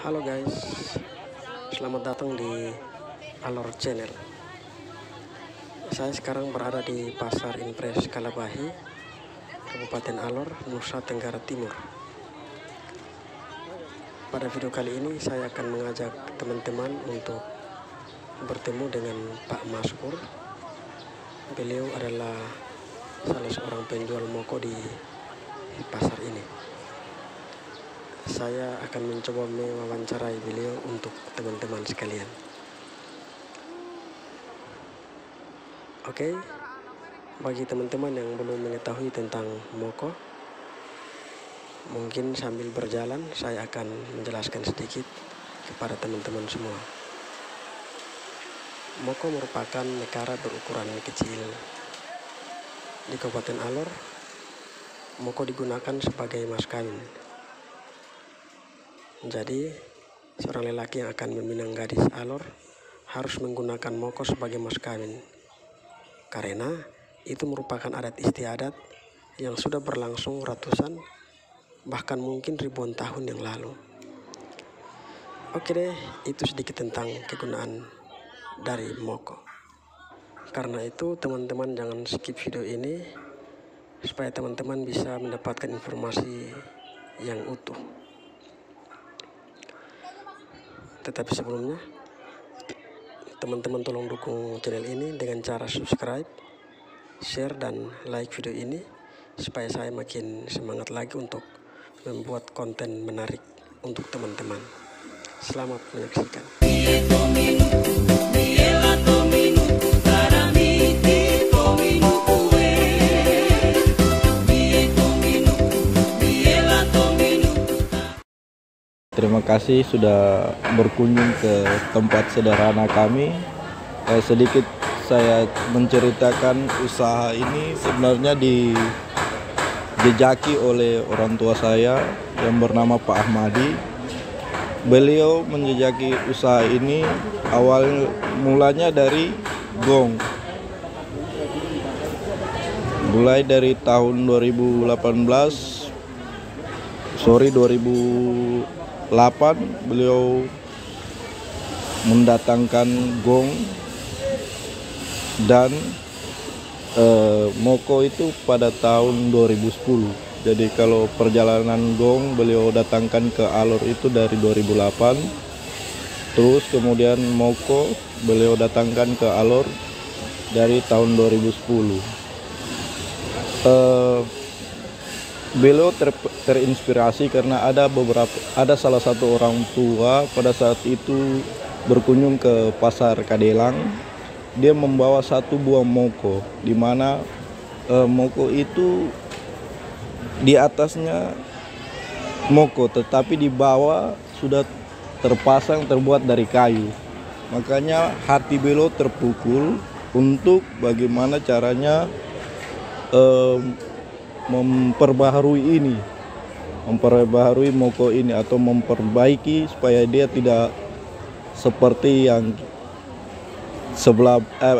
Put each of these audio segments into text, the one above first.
Halo guys, selamat datang di Alor Channel. Saya sekarang berada di Pasar Impres Kalabahi, Kabupaten Alor, Nusa Tenggara Timur. Pada video kali ini saya akan mengajak teman-teman untuk bertemu dengan Pak Maskur. Beliau adalah salah seorang penjual moko di pasar ini. Saya akan mencoba mewawancarai beliau untuk teman-teman sekalian. Oke, bagi teman-teman yang belum mengetahui tentang moko, mungkin sambil berjalan saya akan menjelaskan sedikit kepada teman-teman semua. Moko merupakan nekara berukuran kecil. Di Kabupaten Alor, moko digunakan sebagai mas kawin. Jadi, seorang lelaki yang akan meminang gadis Alor harus menggunakan moko sebagai mas kawin. Karena itu merupakan adat istiadat yang sudah berlangsung ratusan, bahkan mungkin ribuan tahun yang lalu. Oke deh, itu sedikit tentang kegunaan dari moko. Karena itu teman-teman jangan skip video ini supaya teman-teman bisa mendapatkan informasi yang utuh. Tetapi sebelumnya, teman-teman tolong dukung channel ini dengan cara subscribe, share, dan like video ini supaya saya makin semangat lagi untuk membuat konten menarik untuk teman-teman. Selamat menyaksikan. Terima kasih sudah berkunjung ke tempat sederhana kami. Sedikit saya menceritakan usaha ini sebenarnya dijejaki oleh orang tua saya yang bernama Pak Ahmadi. Beliau menjejaki usaha ini awal mulanya dari gong. Mulai dari tahun 2008 beliau mendatangkan gong dan moko itu pada tahun 2010. Jadi kalau perjalanan gong beliau datangkan ke Alor itu dari 2008. Terus kemudian moko beliau datangkan ke Alor dari tahun 2010. Beliau terinspirasi karena ada salah satu orang tua pada saat itu berkunjung ke pasar Kadelang. Dia membawa satu buah moko, di mana moko itu di atasnya moko, tetapi di bawah sudah terbuat dari kayu. Makanya hati beliau terpukul untuk bagaimana caranya memperbaharui moko ini atau memperbaiki supaya dia tidak seperti yang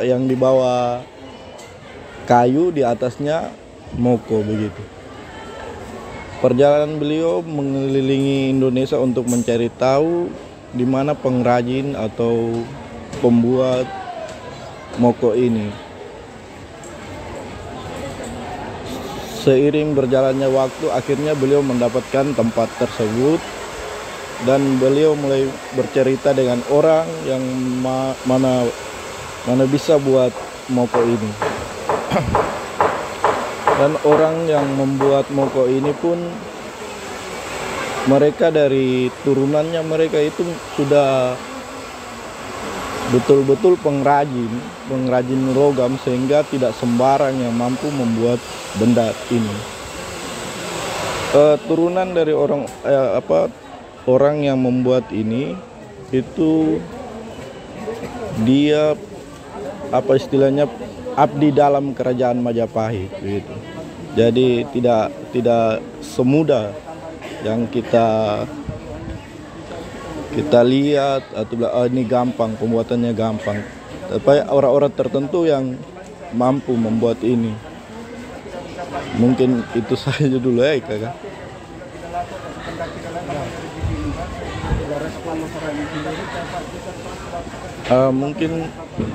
yang di bawah kayu, di atasnya moko begitu. Perjalanan beliau mengelilingi Indonesia untuk mencari tahu di mana pengrajin atau pembuat moko ini. Seiring berjalannya waktu, akhirnya beliau mendapatkan tempat tersebut dan beliau mulai bercerita dengan orang yang mana bisa buat moko ini. Dan orang yang membuat moko ini pun mereka dari turunannya mereka itu sudah betul-betul pengrajin logam, sehingga tidak sembarang yang mampu membuat benda ini. Turunan dari orang yang membuat ini itu dia istilahnya abdi dalam kerajaan Majapahit gitu. Jadi tidak semudah yang kita lihat atau ini gampang, pembuatannya gampang. Tapi orang-orang tertentu yang mampu membuat ini. Mungkin itu saja dulu ya kakak. Mungkin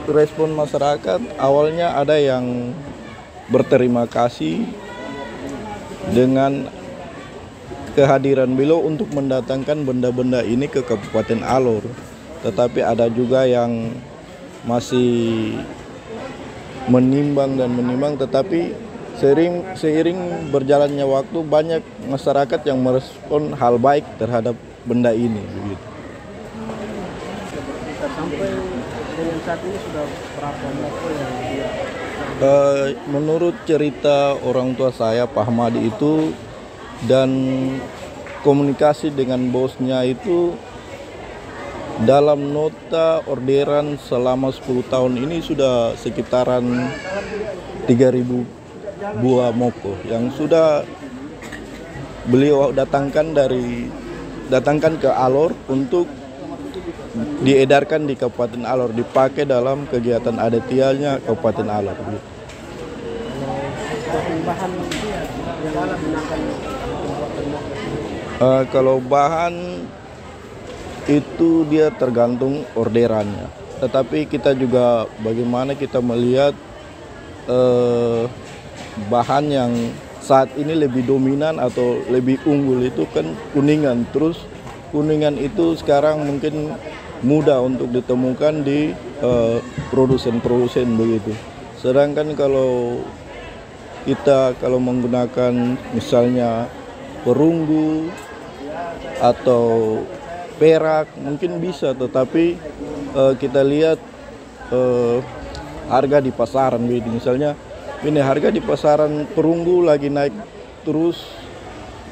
respon masyarakat awalnya ada yang berterima kasih dengan kehadiran beliau untuk mendatangkan benda-benda ini ke Kabupaten Alor. Tetapi ada juga yang masih menimbang, tetapi seiring berjalannya waktu banyak masyarakat yang merespon hal baik terhadap benda ini begitu. Sampai dengan saat ini sudah berapa moko yang dia? Menurut cerita orang tua saya Pak Ahmadi itu, dan komunikasi dengan bosnya itu, dalam nota orderan selama 10 tahun ini sudah sekitaran 3.000 buah moko yang sudah beliau datangkan ke Alor untuk diedarkan di Kabupaten Alor, dipakai dalam kegiatan adatianya Kabupaten Alor. Kalau bahan itu dia tergantung orderannya, tetapi kita juga bagaimana kita melihat bahan yang saat ini lebih dominan atau lebih unggul itu kan kuningan. Terus kuningan itu sekarang mungkin mudah untuk ditemukan di produsen-produsen begitu. Sedangkan kalau kita menggunakan misalnya perunggu atau perak mungkin bisa, tetapi kita lihat harga di pasaran begitu. Misalnya ini harga di pasaran perunggu lagi naik terus,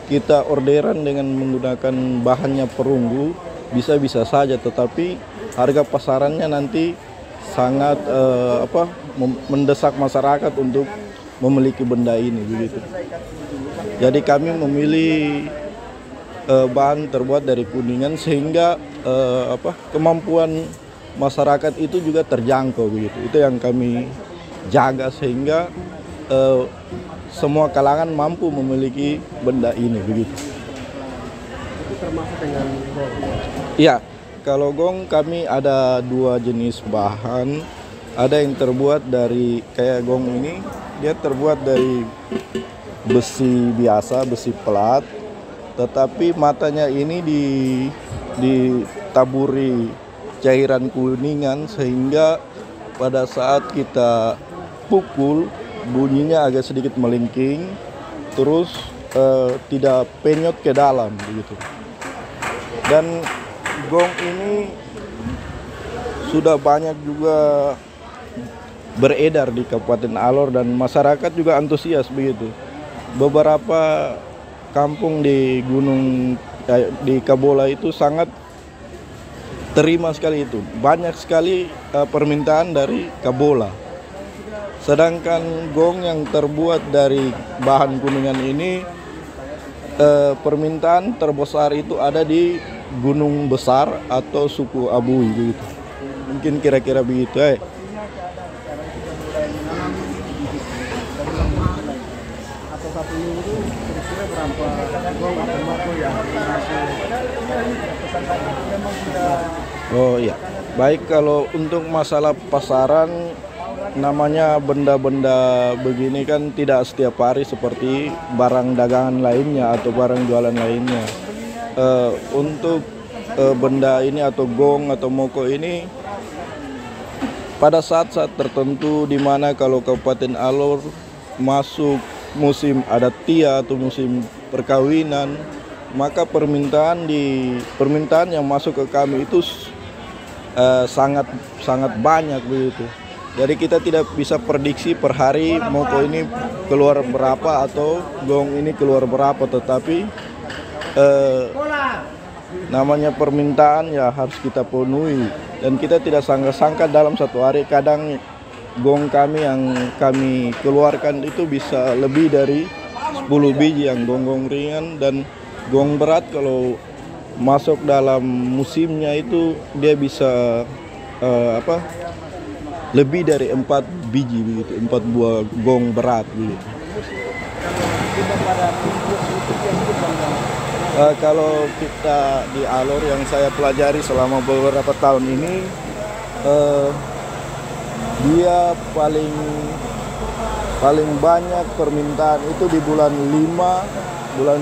kita orderan dengan menggunakan bahannya perunggu bisa saja, tetapi harga pasarannya nanti sangat mendesak masyarakat untuk memiliki benda ini begitu. Jadi kami memilih bahan terbuat dari kuningan sehingga kemampuan masyarakat itu juga terjangkau begitu. Itu yang kami jaga sehingga semua kalangan mampu memiliki benda ini begitu. Itu termasuk dengan gong? Iya, kalau gong kami ada 2 jenis bahan. Ada yang terbuat dari kayak gong ini, dia terbuat dari besi biasa, besi pelat. Tetapi matanya ini ditaburi cairan kuningan sehingga pada saat kita pukul bunyinya agak sedikit melingking, terus tidak penyot ke dalam begitu. Dan gong ini sudah banyak juga beredar di Kabupaten Alor dan masyarakat juga antusias begitu. Beberapa kampung di di Kabola itu sangat terima sekali itu. Banyak sekali permintaan dari Kabola. Sedangkan gong yang terbuat dari bahan kuningan ini permintaan terbesar itu ada di Gunung Besar atau suku Abui begitu. Mungkin kira-kira begitu. Atau satu minggu kira-kira berapa gong atau moko yang Oh iya, baik. Kalau untuk masalah pasaran, namanya benda-benda begini kan tidak setiap hari seperti barang dagangan lainnya atau barang jualan lainnya. Untuk benda ini atau gong atau moko ini pada saat-saat tertentu di mana kalau Kabupaten Alor masuk musim adat tia atau musim perkawinan, maka permintaan yang masuk ke kami itu sangat banyak begitu. Jadi kita tidak bisa prediksi per hari moko ini keluar berapa atau gong ini keluar berapa, tetapi namanya permintaan ya harus kita penuhi. Dan kita tidak sangka-sangka dalam satu hari kadang gong kami yang kami keluarkan itu bisa lebih dari 10 biji yang gong-gong ringan, dan gong berat kalau masuk dalam musimnya itu dia bisa lebih dari 4 biji begitu, 4 buah gong berat begitu. Kalau kita di Alor yang saya pelajari selama beberapa tahun ini, dia paling banyak permintaan itu di bulan 5, bulan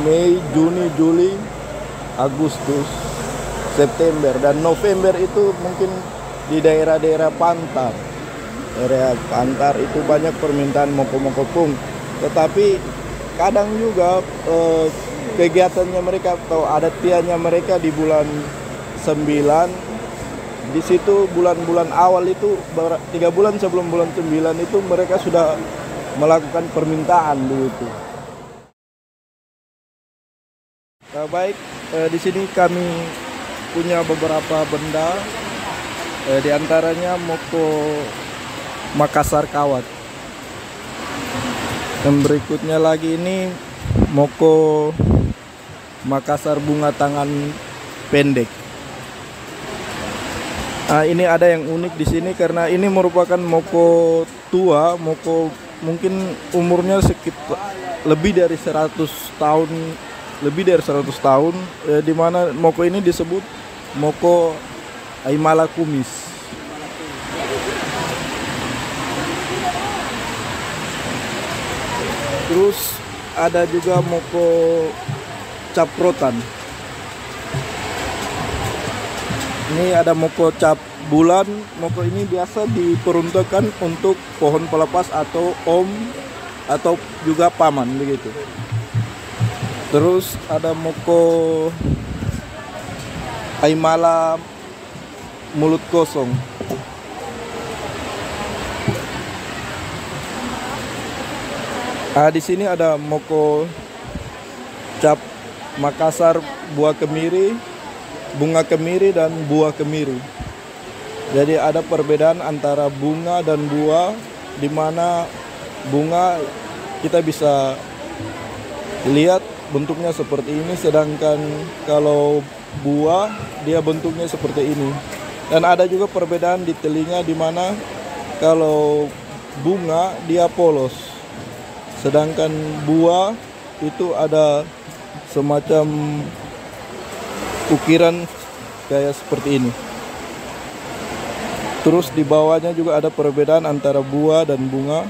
Mei, Juni, Juli, Agustus, September, dan November itu mungkin di daerah-daerah pantar. Daerah pantar itu banyak permintaan moko-moko pung. Tetapi kadang juga kegiatannya mereka atau adatiannya mereka di bulan 9, di situ bulan-bulan awal itu 3 bulan sebelum bulan 9 itu mereka sudah melakukan permintaan begitu. Baik, di sini kami punya beberapa benda, di antaranya moko Makassar Kawat. Dan berikutnya lagi ini moko Makassar bunga tangan pendek. Ini ada yang unik di sini karena ini merupakan moko tua, moko mungkin umurnya sekitar lebih dari 100 tahun, di mana moko ini disebut moko Aimala Kumis. Terus ada juga moko caprotan. Ini ada moko cap bulan. Moko ini biasa diperuntukkan untuk pohon pelepas atau om atau juga paman begitu. Terus ada moko Aimala mulut kosong. Di sini ada moko cap Makassar buah kemiri, bunga kemiri, dan buah kemiri. Jadi ada perbedaan antara bunga dan buah, di mana bunga kita bisa lihat bentuknya seperti ini, sedangkan kalau buah dia bentuknya seperti ini. Dan ada juga perbedaan di telinga, di mana kalau bunga dia polos, sedangkan buah itu ada semacam ukiran kayak seperti ini. Terus di bawahnya juga ada perbedaan antara buah dan bunga.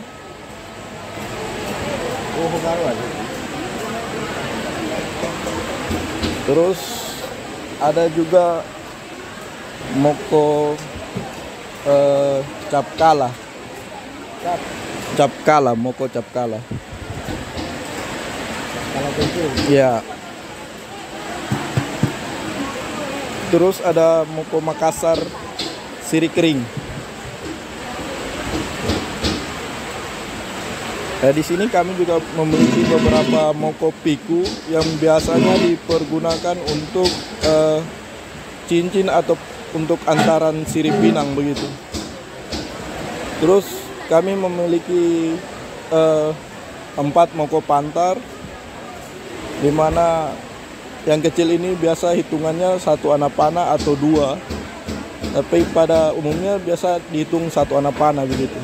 Terus ada juga moko capkala. Capkala, moko capkala. Ya. Terus ada moko Makassar sirih kering. Di sini kami juga memiliki beberapa moko piku yang biasanya dipergunakan untuk cincin atau untuk antaran sirih pinang begitu. Terus kami memiliki 4 moko pantar, di mana yang kecil ini biasa hitungannya 1 anak panah atau 2, tapi pada umumnya biasa dihitung 1 anak panah begitu.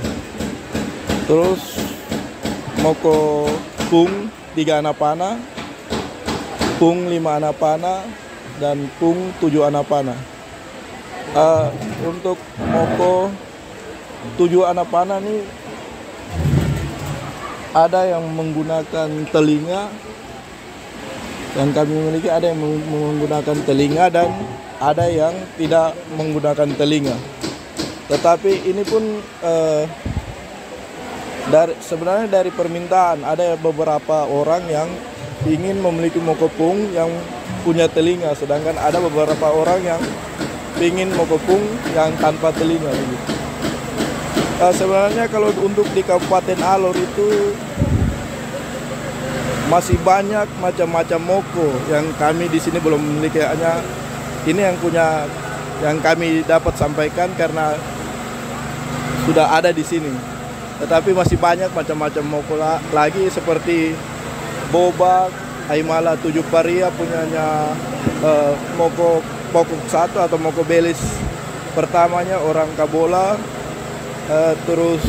Terus moko pung 3 anak panah, pung 5 anak panah, dan pung 7 anak panah. Untuk moko 7 anak panah ini ada yang menggunakan telinga, yang kami miliki ada yang menggunakan telinga dan ada yang tidak menggunakan telinga. Tetapi ini pun sebenarnya dari permintaan, ada beberapa orang yang ingin memiliki moko pung yang punya telinga, sedangkan ada beberapa orang yang ingin moko pung yang tanpa telinga begitu. Sebenarnya kalau untuk di Kabupaten Alor itu masih banyak macam-macam moko yang kami di sini belum memiliki. Hanya ini yang kami dapat sampaikan karena sudah ada di sini. Tetapi masih banyak macam-macam moko lagi seperti Bobak, Aimala 7 Paria punyanya moko pokok 1 atau moko belis pertamanya orang Kabola. Terus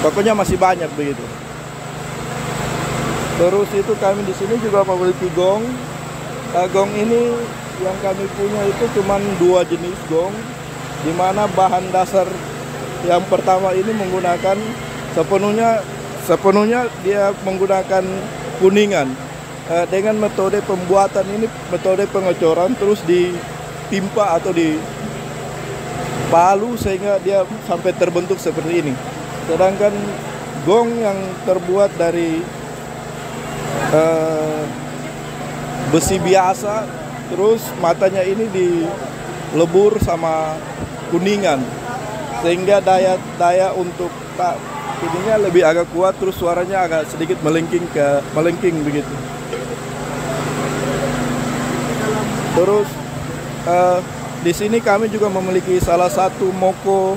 pokoknya masih banyak begitu. Terus itu kami di sini juga memiliki gong. Gong ini yang kami punya itu cuma 2 jenis gong, di mana bahan dasar yang pertama ini menggunakan sepenuhnya dia menggunakan kuningan. Dengan metode pembuatan ini, metode pengecoran, terus ditimpa atau dipalu sehingga dia sampai terbentuk seperti ini. Sedangkan gong yang terbuat dari besi biasa, terus matanya ini dilebur sama kuningan sehingga daya untuk ininya lebih agak kuat, terus suaranya agak sedikit melengking begitu. Terus di sini kami juga memiliki salah satu moko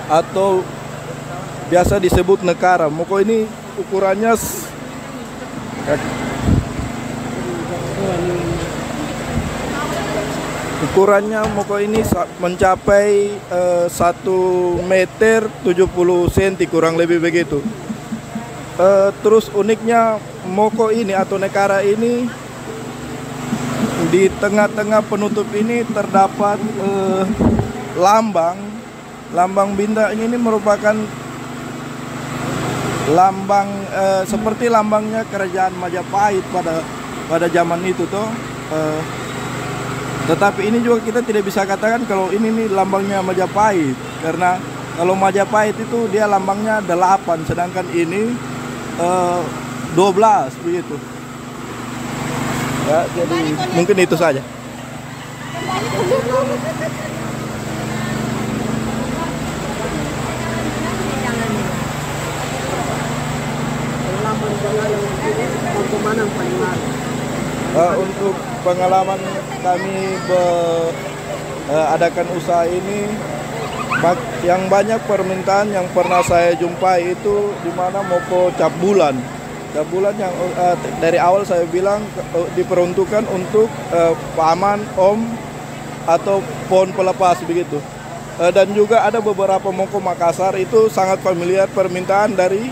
atau biasa disebut nekara. Moko ini ukurannya moko ini mencapai 1 meter 70 cm kurang lebih begitu. Terus uniknya moko ini atau nekara ini, di tengah-tengah penutup ini terdapat lambang bintang. Ini merupakan lambang seperti lambangnya kerajaan Majapahit pada zaman itu toh. Tetapi ini juga kita tidak bisa katakan kalau ini nih lambangnya Majapahit, karena kalau Majapahit itu dia lambangnya 8, sedangkan ini 12 begitu. Ya, jadi mungkin itu saja. Untuk pengalaman kami adakan usaha ini, yang banyak permintaan yang pernah saya jumpai itu di mana moko cap bulan. Cap bulan yang dari awal saya bilang diperuntukkan untuk paman, om, atau pohon pelepas begitu. Dan juga ada beberapa moko Makassar itu sangat familiar permintaan dari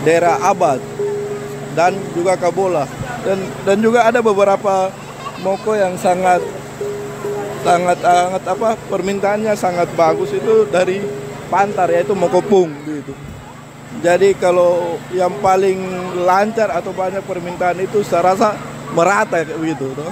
daerah Abad dan juga Kabola. Dan juga ada beberapa moko yang sangat permintaannya sangat bagus itu dari Pantar, yaitu moko pung gitu. Jadi kalau yang paling lancar atau banyak permintaan itu saya rasa merata begitu toh.